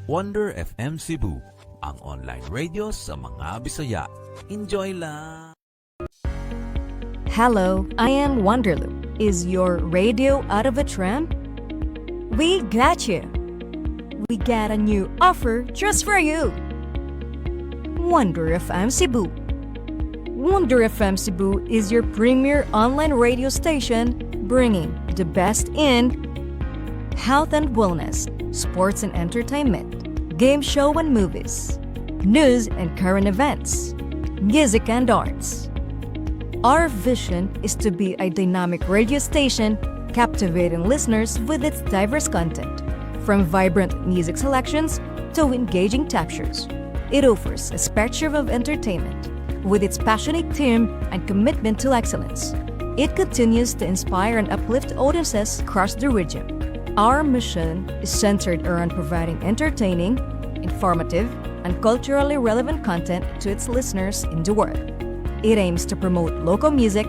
Wonder FM Cebu, ang online radio sa mga Bisaya. Enjoy lang! Hello, I am Wonderloop. Is your radio out of a tram? We got you. We got a new offer just for you. Wonder FM Cebu. Wonder FM Cebu is your premier online radio station bringing the best in health and wellness, sports and entertainment, game show and movies, news and current events, music and arts. Our vision is to be a dynamic radio station captivating listeners with its diverse content, from vibrant music selections to engaging talk shows. It offers a spectrum of entertainment with its passionate team and commitment to excellence. It continues to inspire and uplift audiences across the region. Our mission is centered around providing entertaining, informative, and culturally relevant content to its listeners in the world. It aims to promote local music,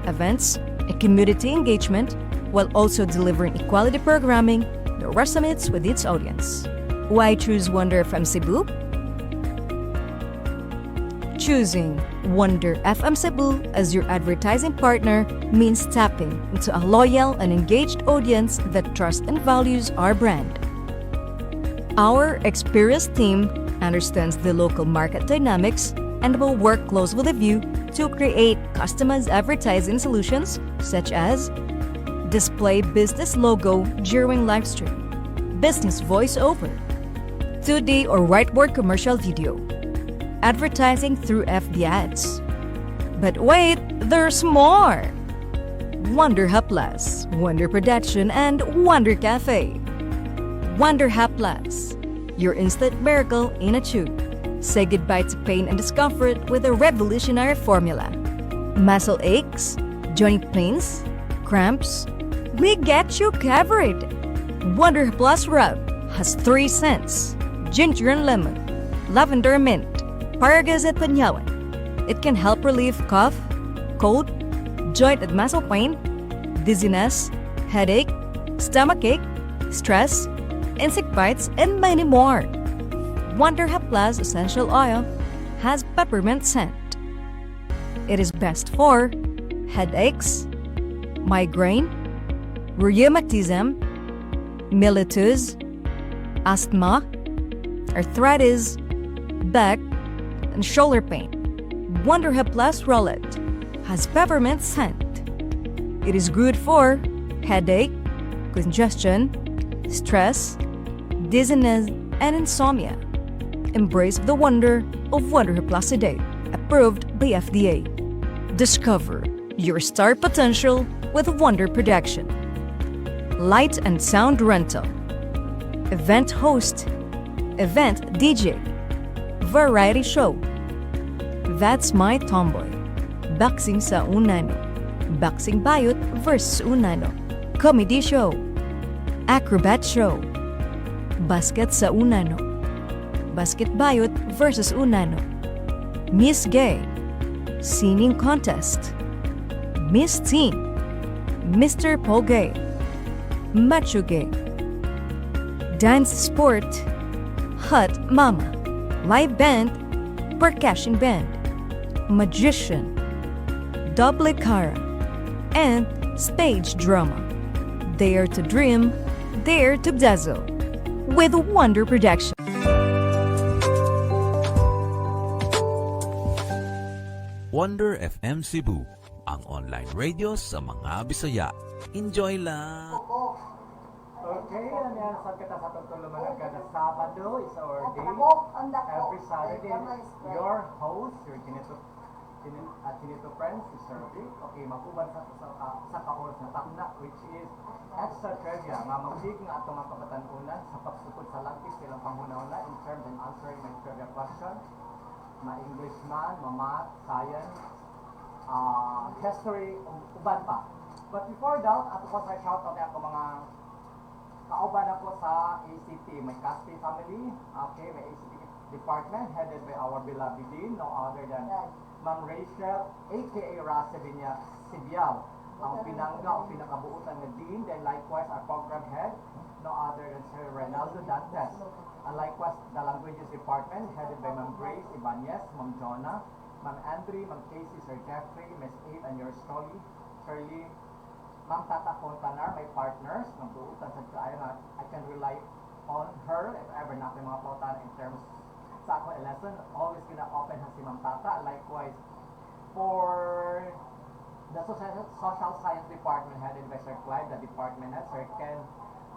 events, and community engagement while also delivering equality programming that resonates with its audience. Why choose Wonder FM Cebu? Choosing Wonder FM Cebu as your advertising partner means tapping into a loyal and engaged audience that trusts and values our brand. Our experienced team understands the local market dynamics and will work close with you to create customized advertising solutions such as display business logo during live stream, business voiceover, 2D or whiteboard commercial video, advertising through FB ads. But wait, there's more! Wonder Hub Plus, Wonder Production, and Wonder Cafe. Wonder Hub Plus, your instant miracle in a tube. Say goodbye to pain and discomfort with a revolutionary formula. Muscle aches, joint pains, cramps, we get you covered. Wonder Plus Rub has 3 scents: ginger and lemon, lavender and mint, paragas at panyawan. It can help relieve cough, cold, joint and muscle pain, dizziness, headache, stomachache, stress, insect bites, and many more. Wonder Hub Plus Essential Oil has peppermint scent. It is best for headaches, migraine, rheumatism, mellitus, asthma, arthritis, back, and shoulder pain. Wonder Hub Plus Rollet has peppermint scent. It is good for headache, congestion, stress, dizziness, and insomnia. Embrace the wonder of Wonder Hub Plus today, approved by FDA. Discover your star potential with Wonder Production. Light and sound rental, event host, event DJ, variety show. That's My Tomboy. Boxing sa Unano. Boxing Bayot versus Unano. Comedy show. Acrobat show. Basket sa Unano. Basket Bayot versus Unano. Miss Gay. Singing contest. Miss Teen. Mr. Pogay. Macho Gay. Dance Sport. Hot Mama. Live Band. Percussion Band. Magician. Double Cara. And Stage Drama. Dare to Dream. Dare to Dazzle. With Wonder Production. Wonder FM Cebu, ang online radio sa mga Bisaya. Enjoy lang! Okay, and yan sa kita sa tutulungan kada Sabado is our day. Every Saturday, your host, your Tinito friends is Servi. Okay, maguban sa kaoras na takna, which is extra trivia. Nga magdig nga ato nga kapatanunan sa pagsukod sa langkis ilang panghuna-una in terms and answering my trivia question. Ma-English man, ma-math, science, history, uban pa. But before that, ato ko sa shoutout ako mga kauban ako sa ACT, may Caspi family, okay, may ACT department headed by our beloved Dean, no other than Ma'am Rachel, aka Rasa Sibial, ang pinangga o pinakabuutan ng Dean, then likewise our program head, no other than Sir Reynaldo Dantes. And likewise, the Languages Department, headed by Ma'am Grace Ibanez, Ma'am Jonah, Ma'am Andre, Ma'am Casey, Sir Jeffrey, Miss Eve, and yours truly, Shirley, Ma'am Tata Fontanar, my partners, magbuutan sa kaayo na I can rely on her if ever na mga pautan in terms sa ako lesson. Always gonna open ha si Ma'am Tata. Likewise, for the Social Science Department, headed by Sir Clyde, the department head, Sir Ken,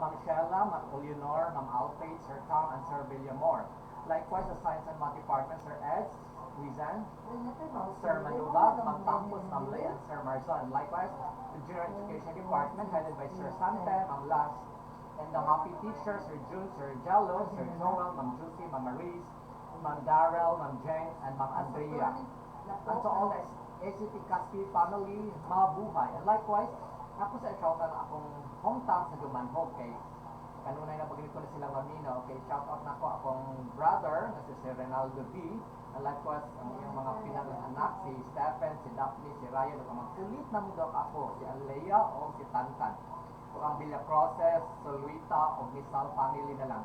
Ma'am Shella, Ma'am Eleanor, Ma'am Alfred, Sir Tom, and Sir Villamor. Likewise, the Science and Math Department, Sir Ed, Wizan, Sir Manubag, Ma'am Tampos, Ma'am Lay, and Sir Marzon. Likewise, the General Education Department, headed by Sir Sante, Ma'am Las, and the Happy Teachers, Sir June, Sir Jello, Sir Joel, Ma'am Juicy, Ma'am Maurice, Ma'am Darrell, Ma'am Jane, and Ma'am Andrea. And to all the ACT Caspi family, mabuhay. And likewise, ako sa shoutout na akong hometown sa Dumanhog kay kanunay na paglit ko na silang mamino. Okay, shoutout na ako akong brother na si Sir Reynaldo D. And likewise, ang iyong mga pinangang anak, si Stephen, si Daphne, si Ryan, at mga kulit na mudok ako, si Alea o si Tantan. O ang Villacroses, Soluita o Misal family na lang.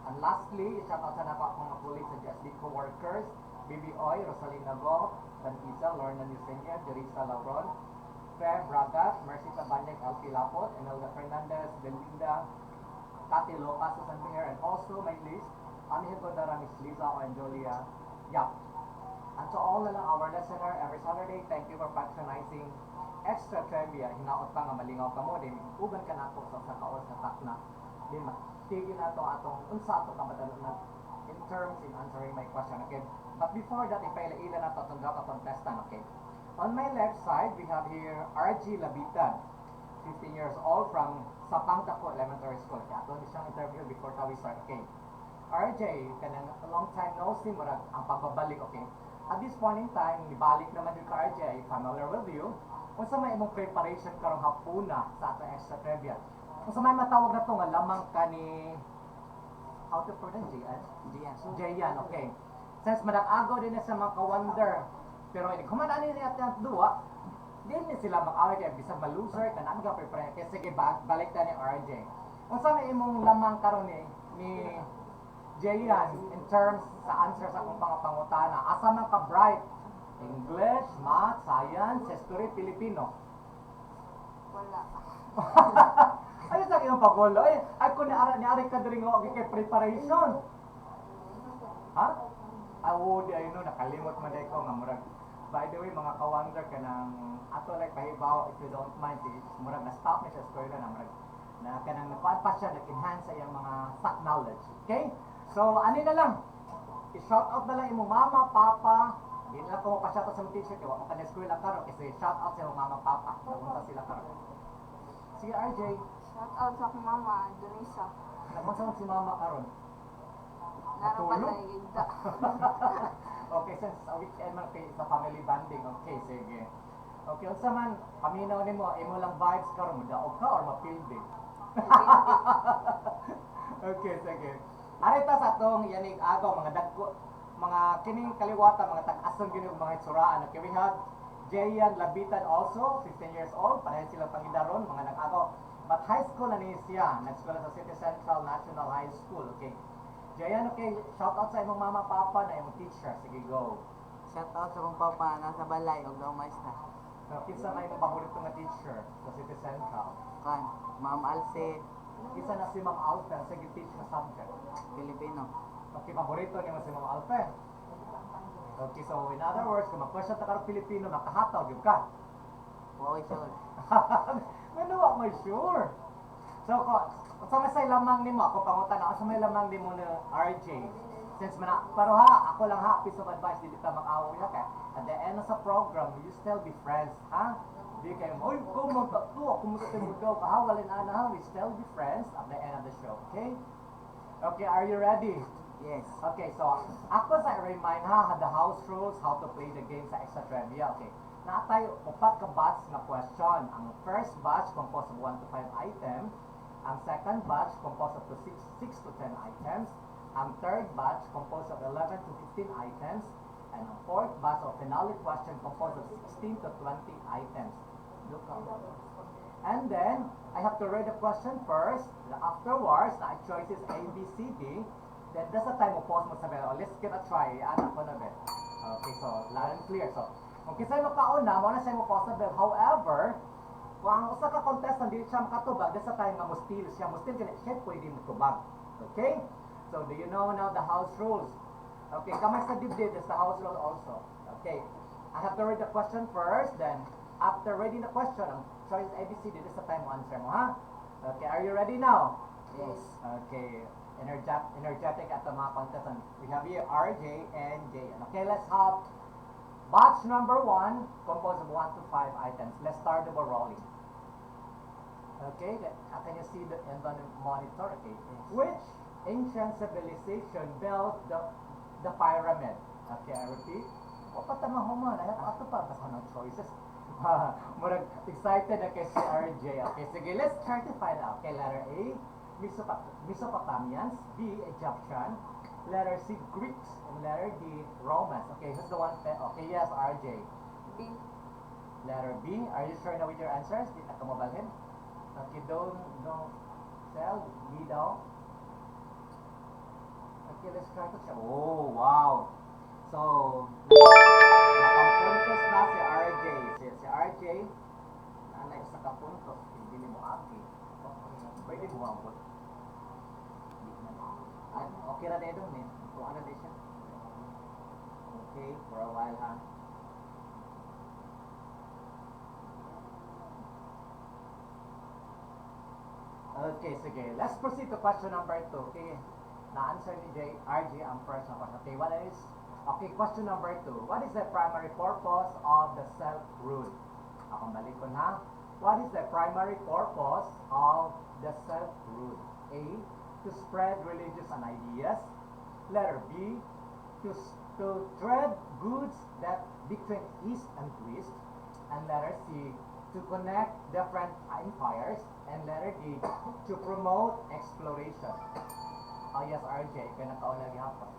And lastly, shoutout sa nako akong mga kulit sa GSD co-workers, Bibi Oy, Rosalina Go, Dan Isa, Lorna Newsenia, Jerisa Lauron, Feb Bragat, Mercy Tabanyag, Alpi Lapot, Enelda Fernandez, Belinda, Tati Lopez, Susan Mayer, and also my list, Anihe Godara, Miss Liza o Anjolia Yap. And to all na lang our listener, every Saturday, thank you for patronizing Extra Trivia. Hinaot pa nga malingaw ka mo, din uban ka na ako sa kaos na takna. Di matigil na ito atong unsa ito kabatalunan in terms in answering my question, okay? But before that, ipaila-ila na ito itong ka contestant, okay? On my left side, we have here RG Labitan, 15 years old from Sapang Taco Elementary School. Kaya ito siyang interview before we start, okay? RJ, kanang a long time no see, murag ang pagbabalik, okay? At this point in time, nibalik naman yung ka RJ, familiar with you, kung sa may imong preparation karong hapuna sa atong extra trivia. Kung sa may matawag na to nga lamang ka ni, how to pronounce Jayan? Jayan, okay. Since madag-agaw din na sa mga ka-wonder, pero kumanaan niya natin ang duwa, din ni sila mag-away kaya bisag maluser, kanaan ka prepare, kaya sige balik ta ni RJ. Kung sa may imong lamang karon ni Jayan, in terms sa answer sa akong pangutana, asa man ka bright? English, Math, Science, History, Filipino? Wala. Ayun sa iyong pagulo. Ay kung ni-ari ka rin nga kay preparation. Ha? Di ayun nakalimot man day ko nga murag. By the way, mga ka-wonder ka ng ato like pahibaw, if you don't mind, murag na-stop na siya sa eskwela na murag na kanang nakuan pa siya, nag-enhance sa iyang mga stock knowledge. Okay? So, ano na lang, i-shout out na lang imong mama, papa, hindi na lang kung mapashout out sa mga teacher, kaya wala ka na eskwela karon kasi shout out sa imong mama, papa, nagunta sila karon. Sige, RJ. Shout out sa akong mama, Donisa. Nagmasaman si mama karon. Naroon pa na igda. Okay, since a weekend man kay sa family bonding, okay, sige. Okay, unsa man, paminaw nimo, imo lang vibes karon mo daog ka or mapildi? Okay, sige. Arita sa atong yanig agaw mga dagko, mga kining kaliwata, mga tag-ason gyud mga itsuraan. Okay, we have Jayan Labitan also, 15 years old, pareha silang pangidaron, mga nag-agaw. But high school na ni siya, nag-school sa City Central National High School, okay. Jayan, okay, shout out sa imong mama, papa, na imong teacher. Sige, go. Shout out sa kong papa, nasa balay, og daw mais na. So, kinsa na imong paborito nga teacher sa City Central? Kan, Ma'am Alce, Kinsa na si Ma'am Alfe, ang sige teach na subject. Filipino. Okay, paborito niya si Ma'am Alfe. Okay, so in other words, kung mag-question ta karong Pilipino, makahataw, gyud ka. Okay, sure. Ano wa mo sure? So, sa may lamang nimo, ako pangutan ako sa may lamang nimo na RJ. Since pero ha, ako lang ha, piece of advice, dili ta mag-away ha, kaya at the end of the program, you still be friends, ha? Di kayo, oy, kumunta to, kumusta mo daw, kahawalin ana ha, we still be friends at the end of the show, okay? Okay, are you ready? Yes. Okay, so ako sa remind ha, the house rules, how to play the game sa extra trivia, okay? Naatay, upat ka batch na question. Ang first batch composed of 1 to 5 items. Ang second batch composed of 6 to 10 items. Ang third batch composed of 11 to 15 items. And ang fourth batch of finale question composed of 16 to 20 items. Look up. And then, I have to read the question first. Afterwards, the choice is A, B, C, D. Then, that's the time mo pause mo sabi, oh, let's give a try. Anak ko na ba? Okay, so, loud and clear. So, kung kisay makauna, mo na siya mo possible. However, kung ang usa ka contestant, dili siya makatubag, that's the time nga mo steal siya. Mo steal kaya siya pwede mo tubag. Okay? So, do you know now the house rules? Okay, kamay sa dibdib is the house rule also. Okay, I have to read the question first, then after reading the question, ang choice ABC, this is the time mo answer mo, ha? Okay, are you ready now? Yes. Okay, energetic at the mga contestants. We have here RJ and JN. Okay, let's have batch number 1, composed of 1 to 5 items. Let's start the ball rolling. Okay, can you see the end on the monitor? Okay, which ancient civilization built the pyramid? Okay, I repeat. O patama human, I have ato pa basta ng choices. Murag excited na kay si RJ. Okay, sige, let's try to find out. Okay, letter A, Mesopotamians. B, Egyptian. Letter C, Greeks. And letter D, Romans. Okay, who's the one? Okay, yes, RJ. B. Letter B, are you sure na with your answers? Di ka mabalhin? Okay, don't tell. B daw. Okay, let's try to check. Oh, wow. So, nakapuntos na si RJ. Si RJ, nanay sa kapuntos. Hindi mo aki. Pwede mo ambot. Okay na dito, eh. Kung ano din siya. Okay, for a while, ha. Okay, sige. Let's proceed to question number 2. Okay, na-answer ni RJ ang first na question. Okay, question number 2. What is the primary purpose of the Silk Road? Akong balik ko na. What is the primary purpose of the Silk Road? A, to spread religious and ideas. Letter B, to trade goods that between East and West. And letter C, to connect different empires. And letter D, to promote exploration. Oh yes, RJ, kaya nakauna gihapon.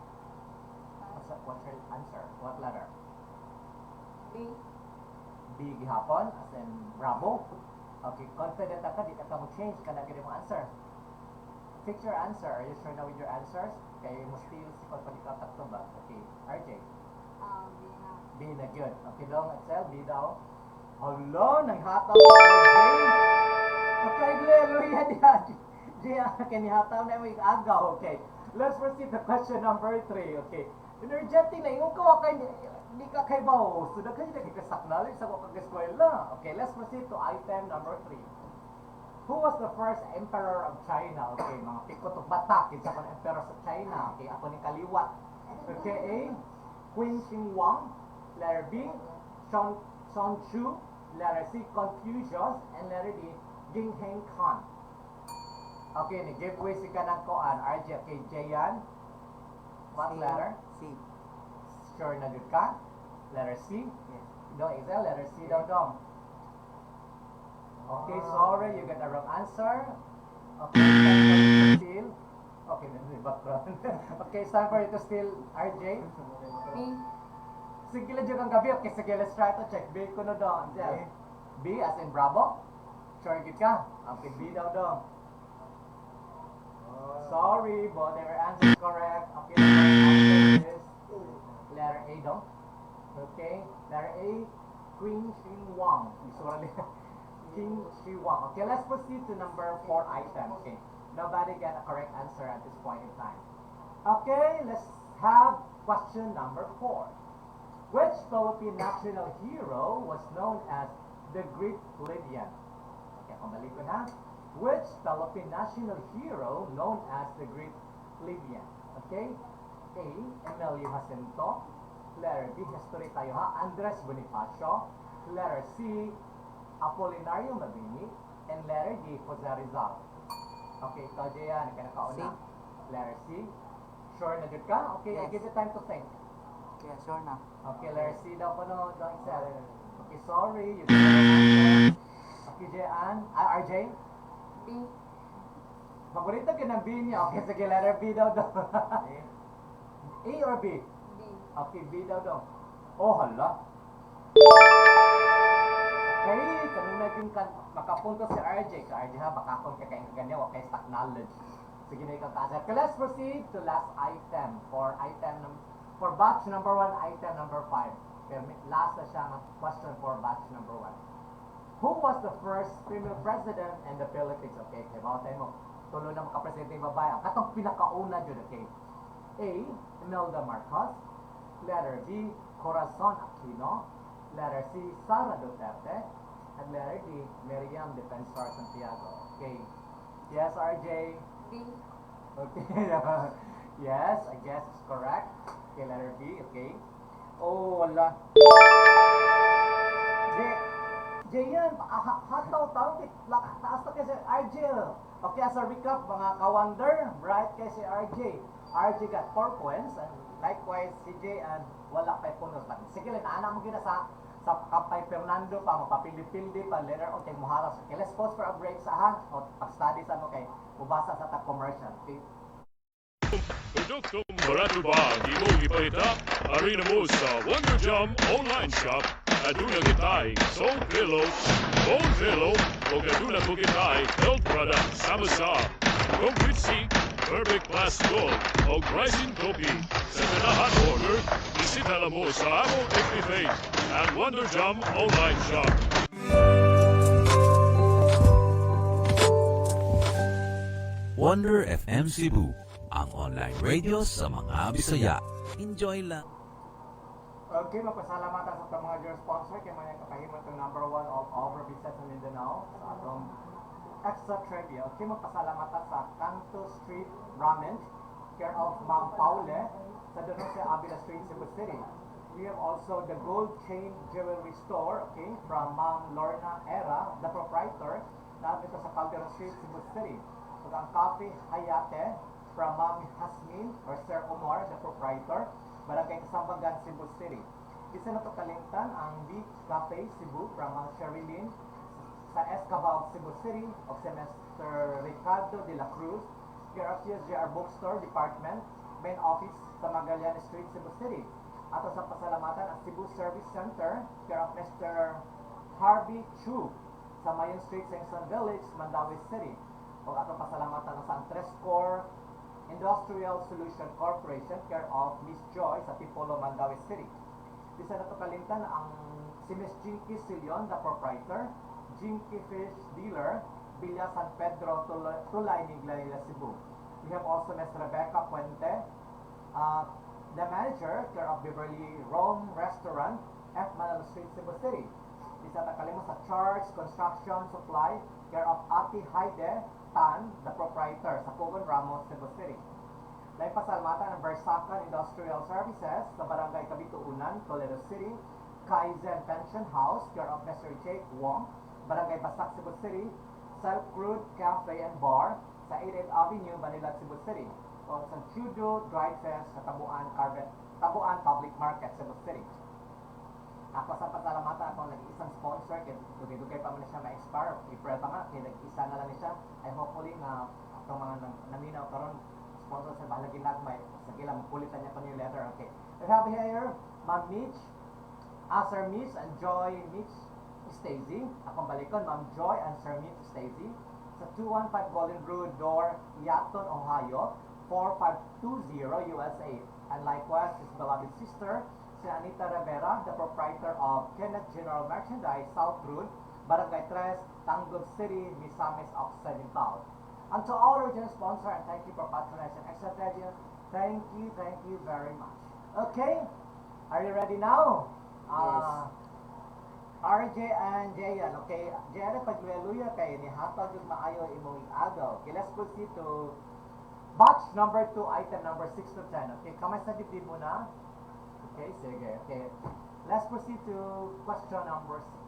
What's your answer? What letter? B. B gihapon, as in bravo. Okay, confident ka, di ka mo change, ka na gini mo answer. Fix your answer. Are you sure na with your answers? Kaya mo still si pagpalikatak to ba? Okay, RJ. B na. B na good. Okay daw, Excel, B daw. Hello, nang hataw ko RJ. Okay, hallelujah diya. Diya, kanihataw na mo agaw. Okay, let's proceed to question number 3. Okay, energetic na yung ko kay di ka kay bawo. So daghan ka kasaknal sa ko kag-eskwela. Okay, let's proceed to item number 3. Who was the first emperor of China? Okay, mga pikot of batak, kinsa kon emperor sa China. Okay, ako ni kaliwat. Okay, A, Qin Shi Huang. Letter B, Sun Tzu. Letter C, Confucius. And letter D, Genghis Khan. Okay, ni-giveaway si kanang koan. RJ, okay, Jayan. What letter? C. Sure na good ka? Letter C? Yes. Dong, Excel, letter C daw dong. Okay, sorry, you got the wrong answer. Okay, it's time for you to steal. Okay, background. Okay, it's time for you to steal, RJ. B. Sige lang dyan ang gabi. Okay, sige, let's try to check. B ko na daw. Ansel. B as in Bravo? Sure good ka? Okay, B daw daw. Sorry, but their answer is correct. Okay, the correct answer is letter A daw. Okay, letter A, Qin Shi Huang. Usually, Qin Shi Huang. Okay, let's proceed to number 4 item. Okay, nobody got a correct answer at this point in time. Okay, let's have question number 4. Which Philippine national hero was known as the Great Libyan? Okay, pabalik ko na. Which Philippine national hero known as the Great Libyan? Okay, A, Emilio Jacinto. Letter B, history tayo ha, Andres Bonifacio. Letter C, Apolinario Mabini. And letter D, Jose Rizal. Okay, ikaw Jayan, kanakauna. Letter C. Sure na good ka? Okay, I Yes. give you time to think. Kaya sure na. Okay, letter C daw po no, don't Excel. Okay, sorry, you didn't answer. Okay, Jayan. RJ? B. Paborito ka ng B niya. Okay, sige, letter B daw daw. A or B? B. Okay, B daw daw. Oh, hala. Okay, kanina naging makapunto si RJ. So RJ ha, baka kung kakain ka ganyan, okay, stock knowledge. Sige na ikaw taas. Okay, let's proceed to last item. For batch number 1, item number 5. Okay, last na siya ng question for batch number 1. Who was the first female president in the Philippines? Okay, kaya bawat tayo mo. Tulo na makapresidente yung babae. Ang katong pinakauna dyan, okay? A. Imelda Marcos. Letter B. Corazon Aquino. Letter C. Sara Duterte. And letter D. Miriam Defensor Santiago. Okay. Yes, RJ? B. Okay. Yes, I guess it's correct. Okay, letter B. Okay. Oh, wala. Jayan, hataw-taw, taas na kasi RJ. Okay, as a recap, mga ka-wonder, right kay si RJ. RJ got 4 points, and likewise, si Jay, and wala pa punos. Sige lang, naanak mo gina sa Kapay Fernando pa, mapapildi-pildi pa, later on, kay Muharas. Okay, let's pause for a break sa ha, o pag-study sa ano kay, ubasa sa commercial. Okay? Produktong barato ba ang imong ipalita? Ari na mo sa Wonder Jam online shop. Aduna kitay Soul Pillow, Bone Pillow, o aduna ko kitay health product sama sa Complete Seek, Perfect Plus Gold, o Rising Coffee. Sa ganahan order, isita lang mo sa among FB page at Wonder Jam online shop. Wonder FM Cebu, ang online radio sa mga Bisaya. Enjoy lang. Okay, mapasalamatan sa mga dear sponsor kay mga kapahimot ng number 1 of over business sa Mindanao sa atong extra trivia. Okay, mapasalamatan sa Canto Street Ramen, care of Ma'am Paule, sa doon sa Avila Street, Cebu City. We have also the Gold Chain Jewelry Store, okay, from Ma'am Lorna Era, the proprietor, na dito sa Calderon Street, Cebu City. So, ang Cafe Hayate, from Ma'am Hasmin or Sir Omar, the proprietor, Barangay Kasambagan, Cebu City. Isa na pagkalintan ang Beach Cafe Cebu from Ma'am Sherilyn sa Escabao, Cebu City of Semester Ricardo de la Cruz, care of CSJR Bookstore Department, main office sa Magallanes Street, Cebu City. Ato sa pasalamatan ang Cebu Service Center, care of Mr. Harvey Chu sa Mayon Street, Sengson Village, Mandawi City. O ato pasalamatan ang San Trescor Industrial Solution Corporation, care of Miss Joy sa Tipolo, Mandawi City. Isa na kalintan ang si Miss Jinky Silion, the proprietor, Jinky Fish Dealer, Villa San Pedro, Tulay, Niglanila, Cebu. We have also Miss Rebecca Puente, the manager, care of Beverly Rome Restaurant, F. Manalo Street, Cebu City. Isa na kalimos sa Charles Construction Supply, care of Ati Haide Tan, the proprietor, sa Pugon Ramos, Cebu City. Dahil pasalamatan ng Versacan Industrial Services sa Barangay Kabituunan, Toledo City, Kaizen Pension House, care of Mr. Jake Wong, Barangay Basak, Cebu City, Silk Road Cafe and Bar sa 88th Avenue, Manila, Cebu City. O sa Judo Dried Fest sa Tabuan Public Market, Cebu City. Ako sa pasalamatan atong nag-isang sponsor, kaya dugay-dugay pa man siya ma-expire. April pa nga, kaya nag-isa na lang siya. Ay hopefully nga itong mga naminaw karon sponsor sa bahala ginagmay. Sa gila, mapulitan niya pa niyo letter. Okay. We have here, Ma'am Mitch, Sir Mitch and Joy Mitch Stacy. Akong balikon, Ma'am Joy and Sir Mitch Stacy. Sa 215 Golden Road Door, Yaton, Ohio, 4520 USA. And likewise, his beloved sister, si Anita Rivera, the proprietor of Kenneth General Merchandise, South Road, Barangay 3, Tanggol City, Misamis Occidental. And to our original sponsor, and thank you for patronizing Extra Treasure, thank you very much. Okay, are you ready now? Yes. RJ and Jayan, okay? Jayan, pagluya kayo ni hatag yung maayo imong agaw. Okay, let's proceed to batch number 2, item number 6 to 10. Okay, kamay sa dibdib muna. Okay, sige. Okay. Let's proceed to question number 6.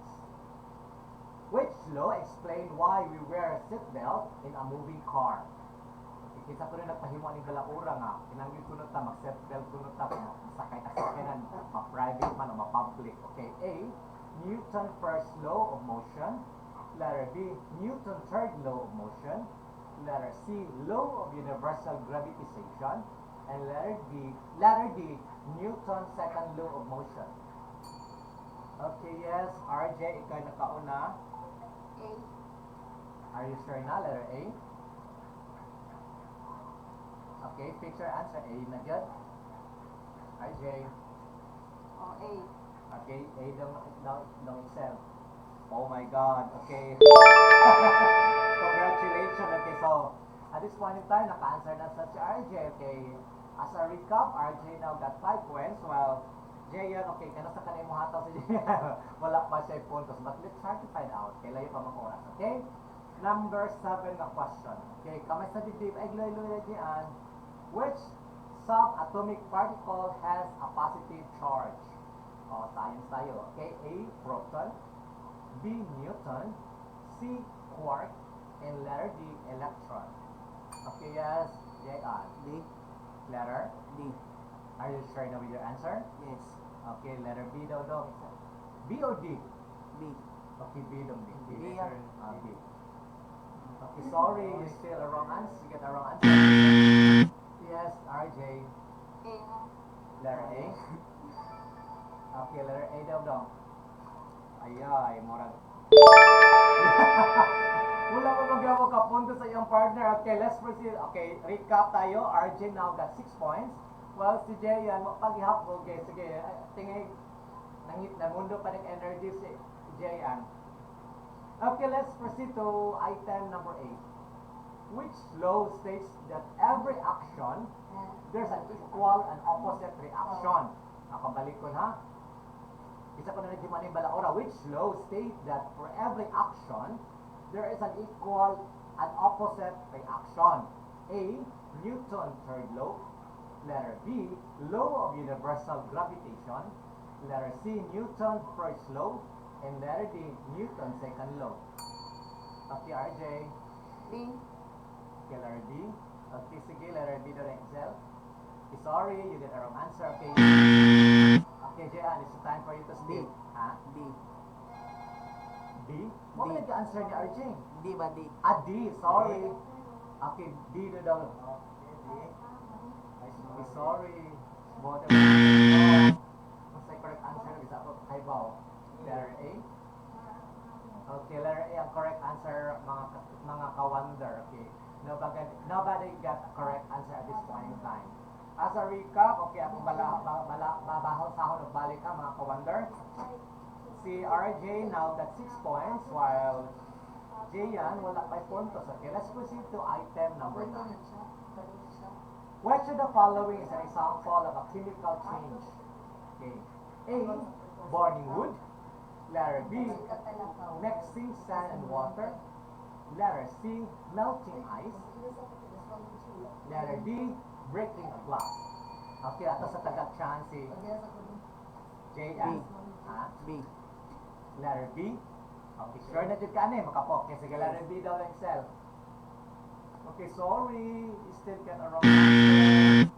Which law explain why we wear a seatbelt in a moving car? Okay, kita ko rin nagpahimo ni Galaura nga. Kinangin kunot ta, mag-seatbelt kunot ta, sakay na sakyanan, ma-private man o ma-public. Okay, A, Newton first law of motion. Letter B, Newton third law of motion. Letter C, law of universal gravitation. And letter D, Newton's second law of motion. Okay, yes. RJ, ikaw nakauna. A. Are you sure na? Letter A? Okay, fix your answer. A na yun. RJ. A. Okay, A daw Excel. Oh my God. Okay. Congratulations. Okay, so at this point in time, naka-answer na sa si RJ. Okay. As a recap, RJ now got 5 points while Jayan, okay, kaya sa kanil mo hataw si Jayan. Wala pa siya puntos. But let's try to find out. Okay, layo pa mga oras. Okay? Number 7 na question. Okay, kamay sa dibdib. Ay, loy-loy na Jayan. Which subatomic particle has a positive charge? O, science tayo. Okay, A, proton. B, neutron. C, quark. And letter D, electron. Okay, yes. Jayan. D. Letter? D. Are you sure na with your answer? Yes. Okay, letter B daw daw. B or D? B. Okay, B daw. B. B, yeah. B. Okay, sorry, you still a wrong answer. You get a wrong answer. Yes, RJ. A. Letter A. Okay, letter A daw daw. Ayay, murag. Wala mo magyawa ka punto sa iyong partner. Okay, let's proceed. Okay, recap tayo. RJ now got 6 points. Well, si Jayan, paghihapon. Okay, sige. Tingay, nangit na mundo pa ng energy si Jayan. Okay, let's proceed to item number 8. Which law states that every action, there's an equal and opposite reaction. Nakabalik ko na. Isa ko na nagdiman yung balaora. Which law states that for every action, there is an equal and opposite reaction? A, Newton third law. Letter B, law of universal gravitation. Letter C, Newton first law. And letter D, Newton second law. Okay, RJ. B. Okay, letter D. Okay, sige, letter D daw Excel. Okay, sorry, you get a wrong answer. Okay. Okay, Jayan, it's time for you to speak. Ha? D. D? What D. did the answer ni RJ? D ba D? Ah, D, sorry. Okay, D daw. Okay, sorry. Bote mo. What's the correct answer? Isa ko kay Bao. Letter A. Okay, letter A ang correct answer, mga ka-wonder. Okay. Nobody got a correct answer at this point in time. As a recap, okay, akong babahol sa ako nagbalik ka, mga ka-wonder. Si RJ now got 6 points, while Jayan wala pa puntos. Okay, let's proceed to item number 9. Which of the following is an example of a chemical change? Okay. A, burning wood. Letter B, mixing sand and water. Letter C, melting ice. Letter D, breaking a glass. Okay, ato sa taga-chance si J.S. Ha? B. Letter B. Okay, sure na dyan ka na eh, makapok. Okay, sige, letter B daw ng Excel. Okay, sorry. You still get a wrong answer.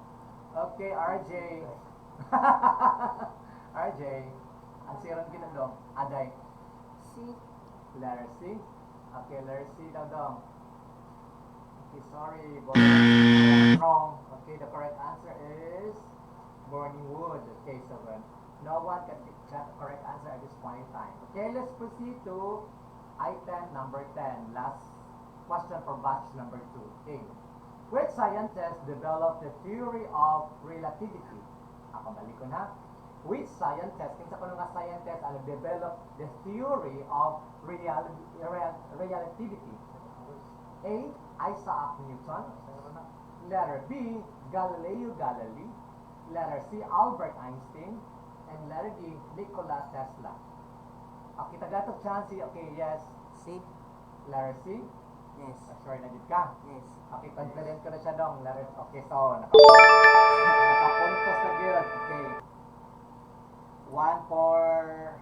Okay, RJ. RJ. Ang siron ginandong. Aday. C. Letter C. Okay, letter C daw dong. Okay, sorry. Wrong. Okay, the correct answer is burning wood. Okay, so no one can get the correct answer at this point in time. Okay, let's proceed to item number 10. Last question for batch number 2. Okay. Which scientist developed the theory of relativity? Ako balik ko na. Which scientist, kinsa ko nga scientist ang develop the theory of relativity? A, Isaac Newton. Letter B, Galileo Galilei. Letter C, Albert Einstein. And letter D, Nikola Tesla. Okay, tagatog chance. Okay, yes. C. Letter C. Yes. Sure na dito ka. Yes. Okay, confident ko na siya dong. Okay, so, nakapuntos na yun. Okay. 1 for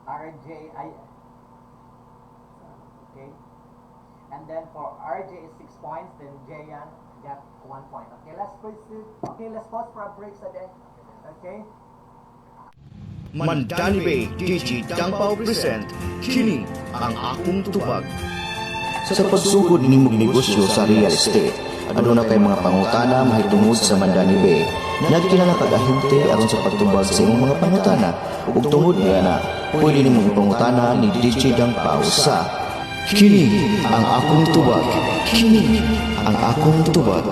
RJ. Okay. And then for RJ is 6 points. Then Jayan got 1 point. Okay, let's proceed. Okay, let's pause for a break sa day. Okay. Mandani Bay DG Tangpaw present kini ang akong tubag. Sa pagsugod nimong negosyo sa real estate, aduna kay mga pangutana mahitungod sa Mandani Bay. nagkilala kag ahente aron sa pagtubag sa imong mga pangutana ug tungod niana pwede nimong ipangutana ni DJ Dang Pao sa Kini ang akong tubag. Kini ang akong tubag.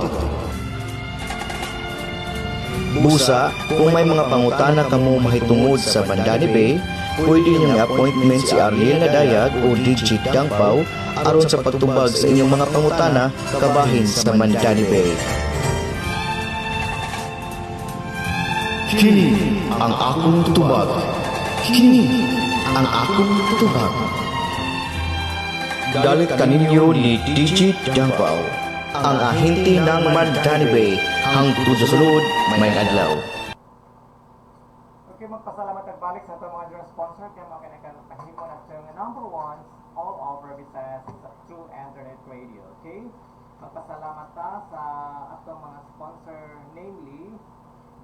Busa, kung may mga pangutana kamo mahitungod sa Bandani Bay, pwede niyong i-appointment si Ariel Nadayag o DJ Dang Pao aron sa pagtubag sa inyong mga pangutana kabahin sa Bandani Bay. Kini ang akong tubag. Kini ang akong tubag. Dalit kaninyo ni DJ Dang Pao, ang ahente ng Bandani Bay, hangtod sa sulod may adlaw. Okay, magpasalamat at balik sa itong mga drone sponsor kaya mga kinakahimo na itong number one all over Visayas sa True Internet Radio. Okay? Magpasalamat ta sa atong mga sponsor, namely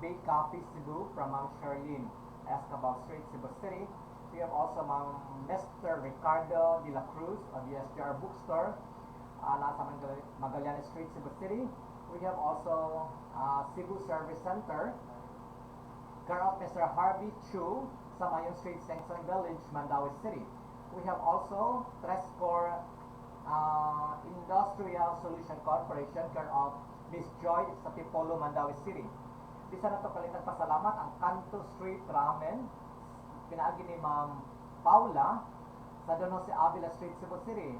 Bay Coffee Cebu from Ma'am Charlene Escabal Street, Cebu City. We have also Ma'am Mr. Ricardo de la Cruz of USJR Bookstore, nasa Magallanes Street, Cebu City. We have also Cebu Service Center, care of Mr. Harvey Chu, sa Mayon Street, Sengson Village, Mandaue City. We have also Trescore Industrial Solution Corporation, care of Miss Joy sa Tipolo, Mandaue City. Bisa na ito kalitang pasalamat ang Canto Street Ramen, pinaagi ni Ma'am Paula sa Dono si Avila Street, Cebu City.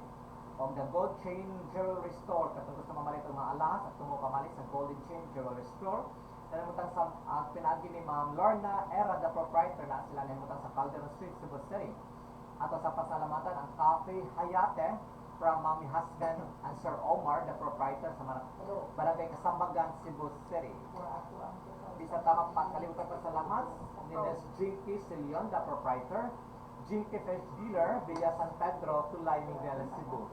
O the Gold Chain Jewelry Store, katong gusto mamalit ang mga alas at tumo pamalit sa Golden Chain Jewelry Store. Nalimutan sa pinaagi ni Ma'am Lorna Era, the proprietor, na sila nalimutan sa Calderon Street, Cebu City. Ato sa pasalamatan ang Cafe Hayate from Mami Husband and Sir Omar, the proprietor sa Barangay Kasambagan, Cebu City. Bisa tamang kalimutan pasalamat ni Ms. Jinky Silion, the proprietor, Jinky Fish Dealer, Villa San Pedro, Tulay, Miguel, Cebu.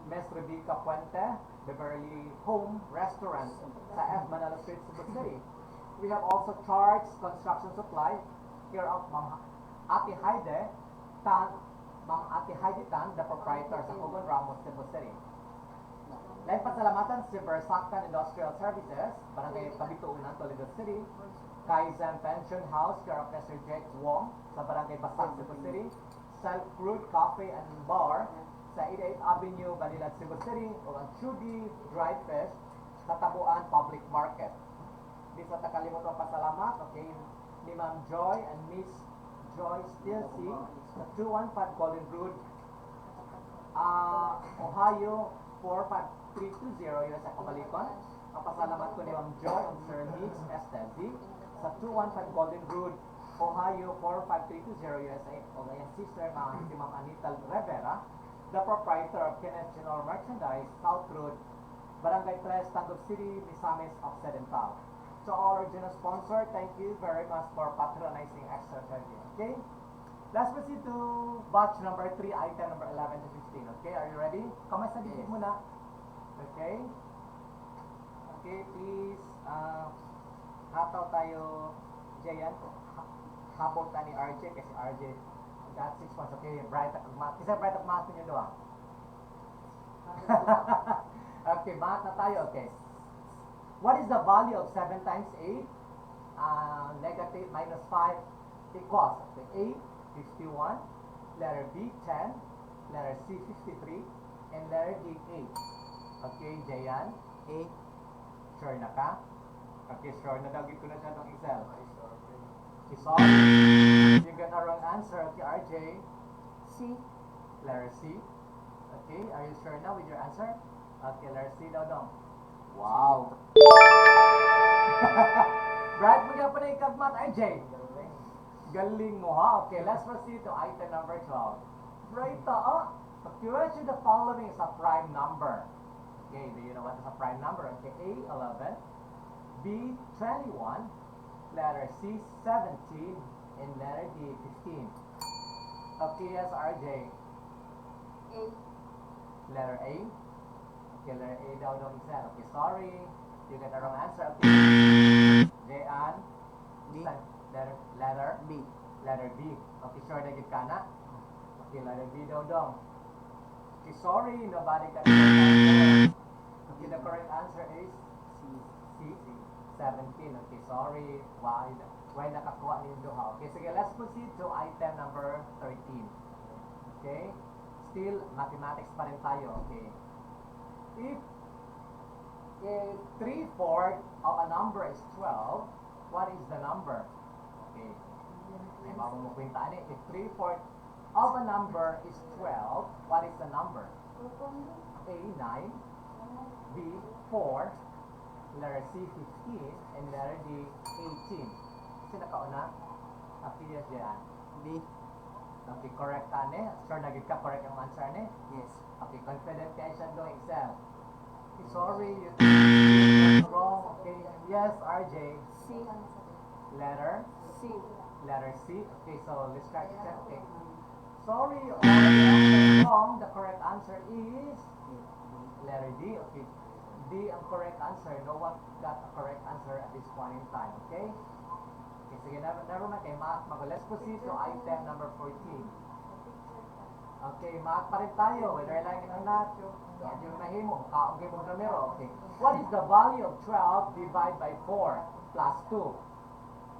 Ms. Rebecca Puente, Beverly Home Restaurant sa F. Manila Street, Cebu City. We have also Charles Construction Supply, care of Ma'am Ate Haide Tan, Ma'am Ate Haide Tan, the proprietor sa Cogon Ramos, Cebu City. Lain pasalamatan si Versactan Industrial Services, Barangay Tabituunan, Toledo City. Kaizen Pension House, care of Mr. Jake Wong, sa Barangay Basag, Cebu City. Silk Root Coffee and Bar, sa 88 Avenue, Balilag, Cebu City. O ang Chudi Dried Fish, sa Tabuan Public Market. Di sa takalimutan pasalamat, okay, ni Ma'am Joy and Miss Joy Stilsey, sa 215 Golden Road, Ohio, 45320, US sa Kamalikon. Ang pasalamat ko ni Ma'am Joy and Sir Mitch Estezi, sa 215 Golden Road, Ohio 45320 USA. O ngayong sister na si Ma'am Anita Rivera, the proprietor of Kenneth General Merchandise, South Road, Barangay 3, Tangub City, Misamis Occidental. So all original sponsor, thank you very much for patronizing Extra Charity. Okay? Let's proceed to batch number 3, item number 11 to 15. Okay, are you ready? Kamay sa bibig muna. Okay? Okay, please, hataw tayo, Jayan. Habol tayo ni RJ, kasi RJ, got 6 months. Okay, bright up math. Kasi bright up math nyo doon. Okay, math na tayo. Okay. What is the value of 7 times 8? Negative minus 5 equals, okay, A, 51, letter B, 10, letter C, 53, and letter D, 8. Okay, Jayan? A. Sure na ka? Okay, sure na daw. Gito na siya ng Excel. Okay, sorry. You got a wrong answer. Okay, RJ? C. Letter C. Okay, are you sure now with your answer? Okay, letter C daw dong. Wow. Bright mo nga pa na ikagmat, RJ. Galing mo ha. Okay, let's proceed to item number 12. Bright okay, which of the following is a prime number? Okay, do you know what is a prime number? Okay, A, 11, B, 21, letter C, 17, and letter D, 15. Okay, yes, RJ. A. Letter A. Okay, letter A daw daw isa. Okay, sorry. You got the wrong answer. Okay. Jayan. B. Letter B. Letter B. Okay, sure na gid ka na? Okay, letter B daw daw. Okay, sorry. Nobody got the correct answer. Okay, the correct answer is C. C. C. 17. Okay, sorry. Why nakakuha ni duha? Okay, sige, let's proceed to item number 13. Okay? Still, mathematics pa rin tayo. Okay? If 3/4 of a number is 12, what is the number? Okay. May mamumukwintaan eh. If 3/4 of a number is 12, what is the number? A, 9. B, 4. Letter C, 15. And letter D, 18. Sino kauna? Appears dyan. B. Okay, correct ka ne? Sure, naging ka correct ang answer ne? Yes. Okay, confident kayo siya doing exam. Okay, sorry, you're wrong. Okay, yes, RJ. C. Letter? C. Letter C. Okay, so let's try to check. Okay. Sorry, all the answers wrong. The correct answer is letter D. Okay, D ang correct answer. No one got a correct answer at this point in time. Okay? Okay, sige, never mind. Okay, math. Let's proceed to item number 14. Okay, math pa rin tayo. Whether like it or not, yung nahimo, kaong mo numero. Okay. What is the value of 12 divided by 4 plus 2?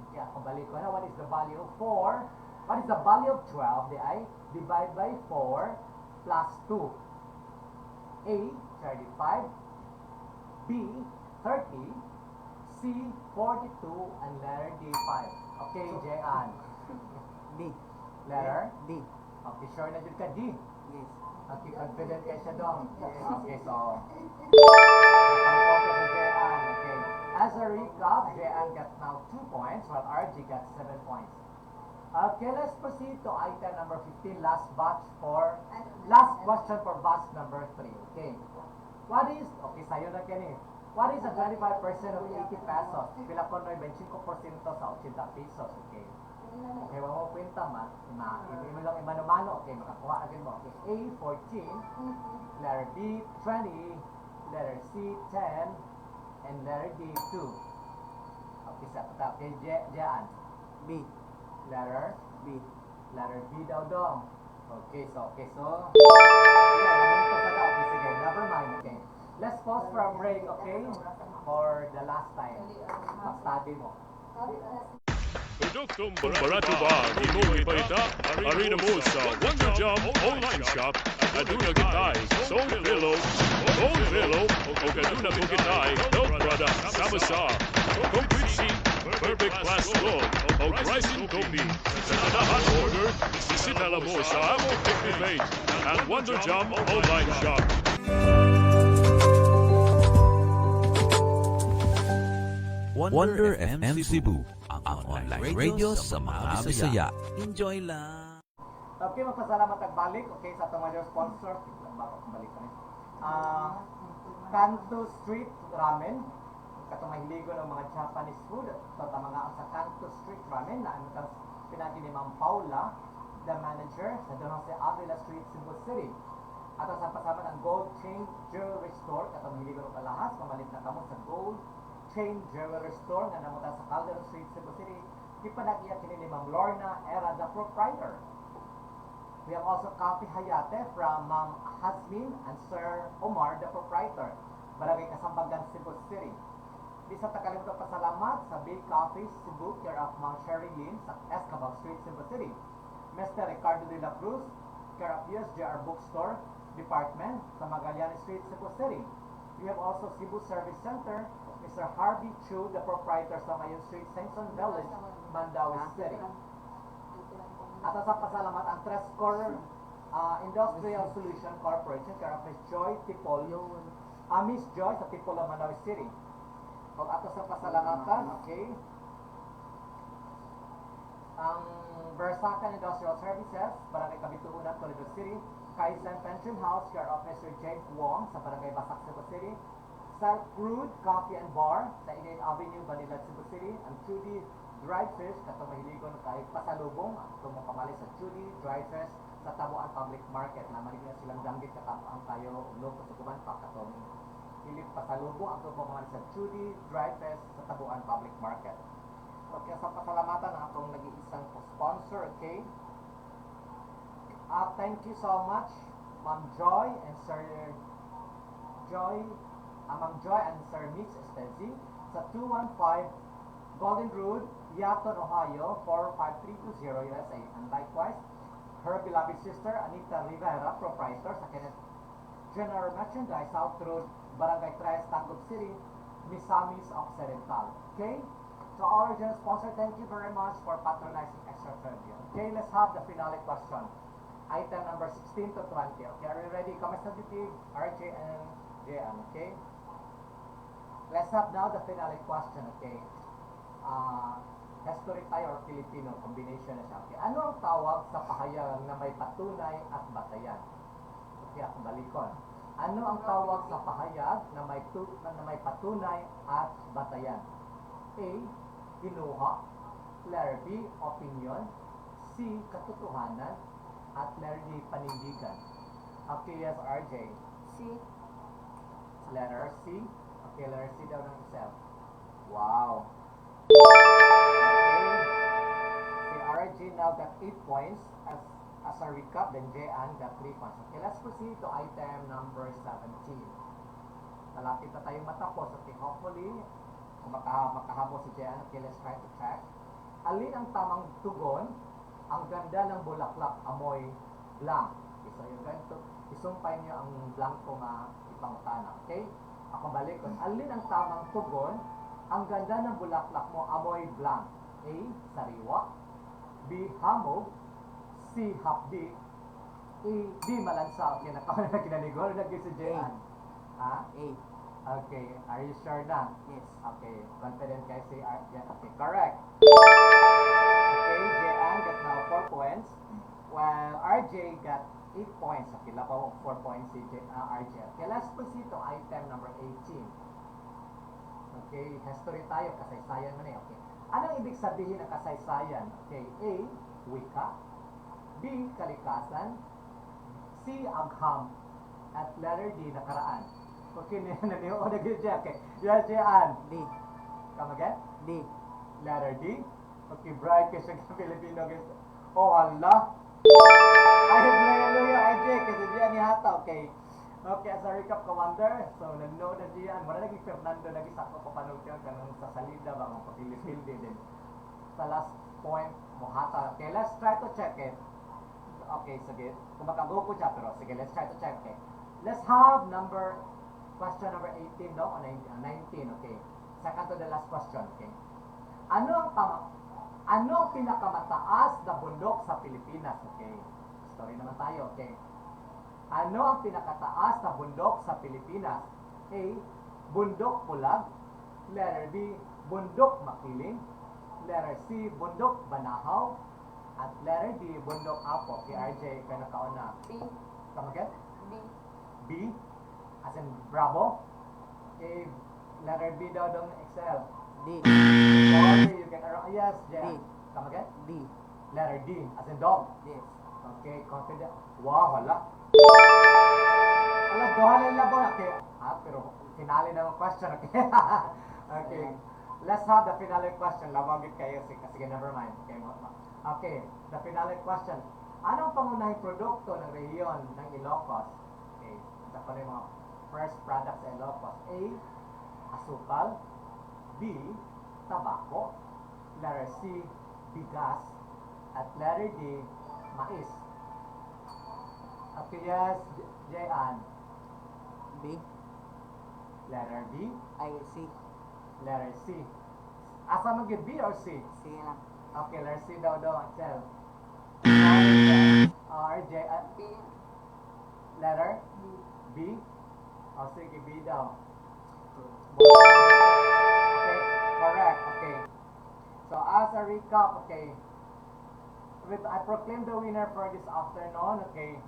Okay, ako balik ko na. What is the value of 4? What is the value of 12? Di ay divide by 4 plus 2. A, 35. B, 30. C, 42. And letter D, 5. Okay, Jean. D. Letter? D. Okay, sure na dyan ka D. Yes. Okay, confident kayo siya dong. Okay, so nakapoko sa Jean. Okay. As a recap, Jean got now 2 points while RG got 7 points. Okay, let's proceed to item number 15. Last question for batch number 3. Okay. What is, okay, sa'yo na kini. What is the 25% of 80 pesos? Pila ko noy 25% sa 80 pesos. Okay. Okay, wala mo kwenta man. Hindi mo lang imano-mano. Okay, makakuha agad mo. Okay, A, 14. Letter B, 20. Letter C, 10. And letter D, 2. Okay, sa patap. Okay, Jean. B. Letter B. Letter B daw dong. Okay, so. Yeah, namunto sa daw. Okay, sige, never mind. Okay. Let's pause for a break, okay? For the last time. Mag-study mo. Produktong Baratuba, imong ipalita, arena mo sa Wonder Jam online shop. Aduna kitay, Soul Pillow, o kaduna ko kitay, health product, sama-sa, complete sheet, perfect class gold, o pricing copy. Sa tanahan order, bisita lang mo sa among picnic page, ang Wonder Jam online shop. Wonder FM Cebu, ang online radio sa mga Bisaya. Enjoy lang! Okay, magpasalamat at balik. Okay, sa itong mga sponsor. Balik ko Kanto Street Ramen. Katong mahiligo ng mga Japanese food. So, mga sa Kanto Street Ramen na ang pinagi ni Ma'am Paula, the manager sa Don Jose Avila Street, Cebu City. At sa pasama ng Gold Chain Jewelry Store. Katong mahiligo ng kalahas. Mamalit na kamo sa Gold Chain Jewelry Store nga namutan sa Calderon Street, Cebu City. Ipanag-iya kini ni Ma'am Lorna Era, the proprietor. We have also Coffee Hayate from Ma'am Hasmin and Sir Omar, the proprietor. Barangay Kasambagan, Cebu City. Di sa takalimutan pasalamat sa Big Coffee Cebu, care of Ma'am Sherry Lin sa Escabag Street, Cebu City. Mr. Ricardo de la Cruz, care of USJR Bookstore Department sa Magallanes Street, Cebu City. We have also Cebu Service Center, Mr. Harvey Chu, the proprietor sa Mayon Street, Sainson Village, Mandaue City. At sa pasalamat ang Trescore Industrial Solution Corporation, care of Miss Joy Tipol, Miss Joy sa Tipolo, Mandaue City. Pag ato sa pasalamatan, okay, ang Versacan Industrial Services, Barangay Kabituunan, Toledo City. Kaizen Pension House, care of Mr. James Wong sa Barangay Basak, Cebu City. South Crude Coffee and Bar sa Inian Avenue, Manila, Cebu City. Ang Judy Dried Fish, katong mahiligon kay pasalubong, itong makamali sa Judy Dried Fish sa Tabuan Public Market. Na maligyan silang danggit katapang tayo loko sa kuman pa katong hilip pasalubong ang makamali sa Judy Dried Fish sa Tabuan Public Market. Okay, sa pasalamatan ang atong nag-iisang sponsor, okay? Thank you so much, Ma'am Joy and Sir Joy, Ma'am Joy and Sir Mitch Estezi sa 215 Golden Road, Yaton, Ohio 45320 USA. And likewise, her beloved sister Anita Rivera, proprietor sa Kenneth General Merchandise, South Road, Barangay 3, Tagum City, Misamis Occidental. Okay? So our original sponsor, thank you very much for patronizing Extra Trivia. Okay, let's have the finale question. Item number 16 to 20. Okay, are you ready? Kamusta dito? RJ and JM, okay? Let's have now the finale question, okay? History tayo or Filipino, combination na siya. Okay, ano ang tawag sa pahayag na may patunay at batayan? Okay, ako balikon. Ano ang tawag sa pahayag na may patunay at batayan? A. Kinuha. Letter B. Opinion. C. Katotohanan. At letter D. Panindigan. Okay, yes, RJ. C. Letter C. Okay, letter C daw ng Excel. Wow. Okay. Si RJ now got 8 points as a recap, then Jean got 3 points. Okay, let's proceed to item number 17. Malapit na tayong matapos. Okay, hopefully, kung makahabol si Jean, okay, let's try to check. Alin ang tamang tugon? Ang ganda ng bulaklak, amoy blank. Okay, so you're going to isumpay niyo ang blanco nga ipangutana. Okay? Ako balik ko. Alin ang tamang tugon? Ang ganda ng bulaklak mo, amoy blank. A. Sariwa. B. Hamog. C. Hapdi. A. D. Malansa. Okay, nakinanigol na si Jean. Ha? A. Okay, are you sure na? Yes. Okay, confident kayo si Jean. Okay, correct. Okay, Jean got now 4 points, while RJ got 8 points. Okay, labaw 4 points si RJ. Okay, let's proceed to item number 18. Okay, history tayo, kasaysayan man eh. Okay, anong ibig sabihin ng kasaysayan? Okay, A. Wika. B. Kalikasan. C. Agham. At letter D. Nakaraan. Okay, naniyo na good job. Okay, yes, Jean. D. Come again? D. Letter D. Okay, bright kasi sa Filipino guys. Oh, Allah. Ay, hallelujah, RJ, kasi diyan ni Hata, okay. Okay, as a recap, Commander, so nanonood na diyan. Wala lagi Fernando, lagi sa ako papanong siya, kanang sa salida ba, mga pagilipildi din. Sa last point, mo Hata. Okay, let's try to check it. Okay, sige. Kung makago ko siya, pero sige, let's try to check it. Let's have question number 18, no? O 19, okay. Second to the last question, okay. Ano ang pinakamataas na bundok sa Pilipinas? Okay. Story naman tayo, okay. Ano ang pinakataas na bundok sa Pilipinas? A. Bundok Pulag. Letter B. Bundok Makiling. Letter C. Bundok Banahaw. At letter D. Bundok Apo. Okay, RJ, kaya nakauna. B. Come again? B. B. As in Bravo. A. Letter B daw dong Excel. D. Sorry, you get around. Yes, Jen. D. Come again? D. Letter D. As in dog. Yes. Okay, confident. Wow, hala. Hala, dohan lang lang ba? Okay. Pero finale na ang question, okay? Okay. Let's have the finale question. Lawagin kayo. Sige, never mind. Okay, okay, the finale question. Anong pangunahing produkto ng rehiyon ng Ilocos? Okay, ito pa yung mga first products sa Ilocos. A. Asukal. B. Tabako. Letter C. Bigas. At letter D. Mais. Okay, yes, Jean. B. Letter B. I. C. Letter C. Asa mag B or C? Sige lang. Okay, letter C daw, Excel. RJ, B. letter B. B. O sige, B daw. Okay, correct. Okay. So as a recap, okay, I proclaim the winner for this afternoon. Okay,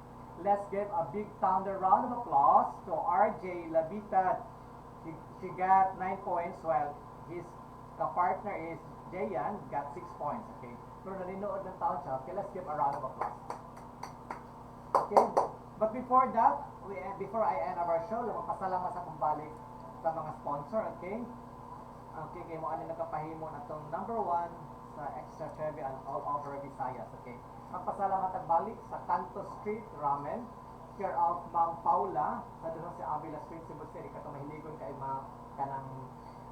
let's give a big thunder round of applause to RJ Labita. She got 9 points, while his partner is Jayan, got 6 points. Okay, pero nalinood ng taon siya. Okay, let's give a round of applause. Okay, but before that, before I end our show, magpasalamat sa kumbalik sa mga sponsor, okay? Okay, kaya mo ano nagkapahimo na itong number 1 sa Extra Trivia and all over Visayas, okay? Magpasalamat ang balik sa Canto Street Ramen, care of Ma'am Paula, sa doon si Avila Street, Cebu City, kato mahiligon kay kanang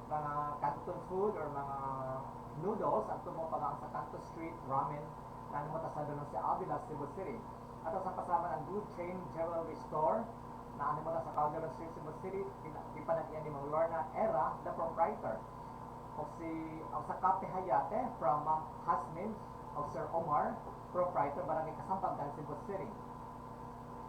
mga Canton food or mga noodles at mo pag sa Canton Street Ramen na mo ta sa doon si Avila, Cebu City. At sa kasama ang Good Chain Jewelry Store na ano mo ta sa Calderon Street, Cebu City, ipanagyan ni Mang Lorna Era, the proprietor. O sa Kape Hayate from Ma'am Hasmin o Sir Omar, proprietor Barangay Kasampagan, Cebu City.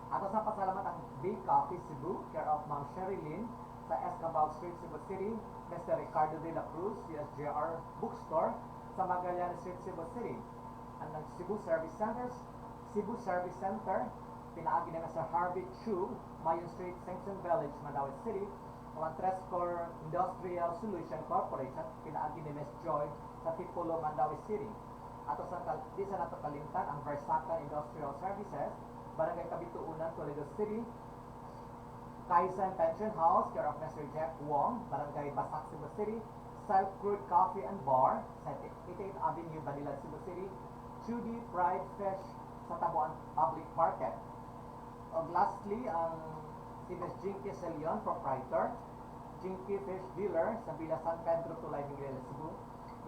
At sa pasalamat ang Big Coffee Cebu, care of Ma'am Sherilyn sa Escabal Street, Cebu City, Mr. Ricardo de la Cruz, CSJR Bookstore sa Magallanes Street, Cebu City. Ang Cebu Service Center, pinaagi na Mr. Harvey Chu, Mayon Street, Sengson Village, Mandaue City. Ang Trescore Industrial Solution Corporation, pinaagi ni Ms. Joy sa Tipolo, Mandaue City. At di sa nato kalimtan ang Versaca Industrial Services, Barangay Kabituunan, Toledo City. Kaisan Pension House, care of Mr. Jack Wong, Barangay Basak, Cebu City. South Crude Coffee and Bar, sa 88 Avenue, Banilan, Cebu City. Judy Fried Fish sa Tabuan Public Market. O lastly, ang si Ms. Jinky Celion, proprietor. Jinky Fish Dealer sa Villa San Pedro, Tulay, Miguel, Cebu.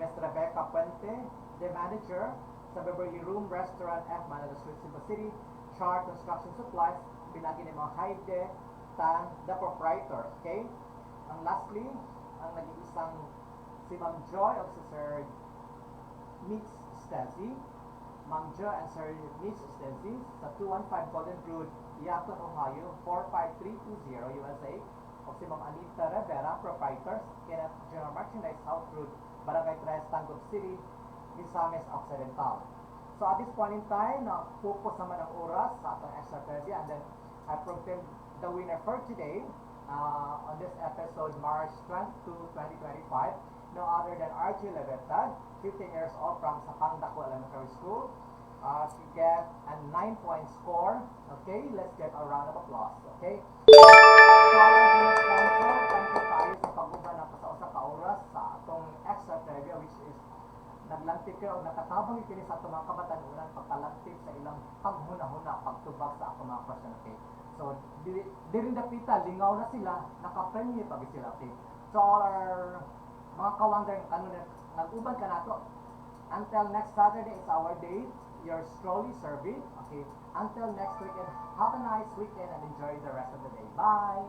Ms. Rebecca Puente, the manager sa Beverly Room Restaurant F. Manila Street, Cebu City. Char Construction Supplies, pinagi ni mga Haide Tan, the proprietor. Okay? Ang lastly, ang nag-iisang si Ma'am Joy o si Sir Mitch Stasi. Ma'am Joy and Sir Mitch Stasi sa 215 Golden Road, Yaton, Ohio, 45320 USA. O si Ma'am Anita Rivera, proprietors, Kenneth General Merchandise, South Road, Barangay 3, Tangub City, Misamis Occidental. So at this point in time, focus naman ang oras sa atong extra trivia, and then I proclaim the winner for today on this episode, March 22, 2025. No other than Archie Leveta, 15 years old from Sapangdako Elementary School. She get a 9-point score. Okay, let's get a round of applause. Okay? So, thank you tayo sa pag-uban ng sa ka-oras sa atong extra trivia, which is naglantip kayo o nakatabang ikini sa atong mga kabatanunan pagkalantip sa ilang paghuna-huna, pagtubag sa atong mga question. Okay? So, di rin dapita, lingaw na sila, nakapremye pag sila. Okay? So, all our mga kawander, nag-uban ka na to. Until next Saturday is our day. You're strongly serving. Okay? Until next weekend, have a nice weekend and enjoy the rest of the day. Bye!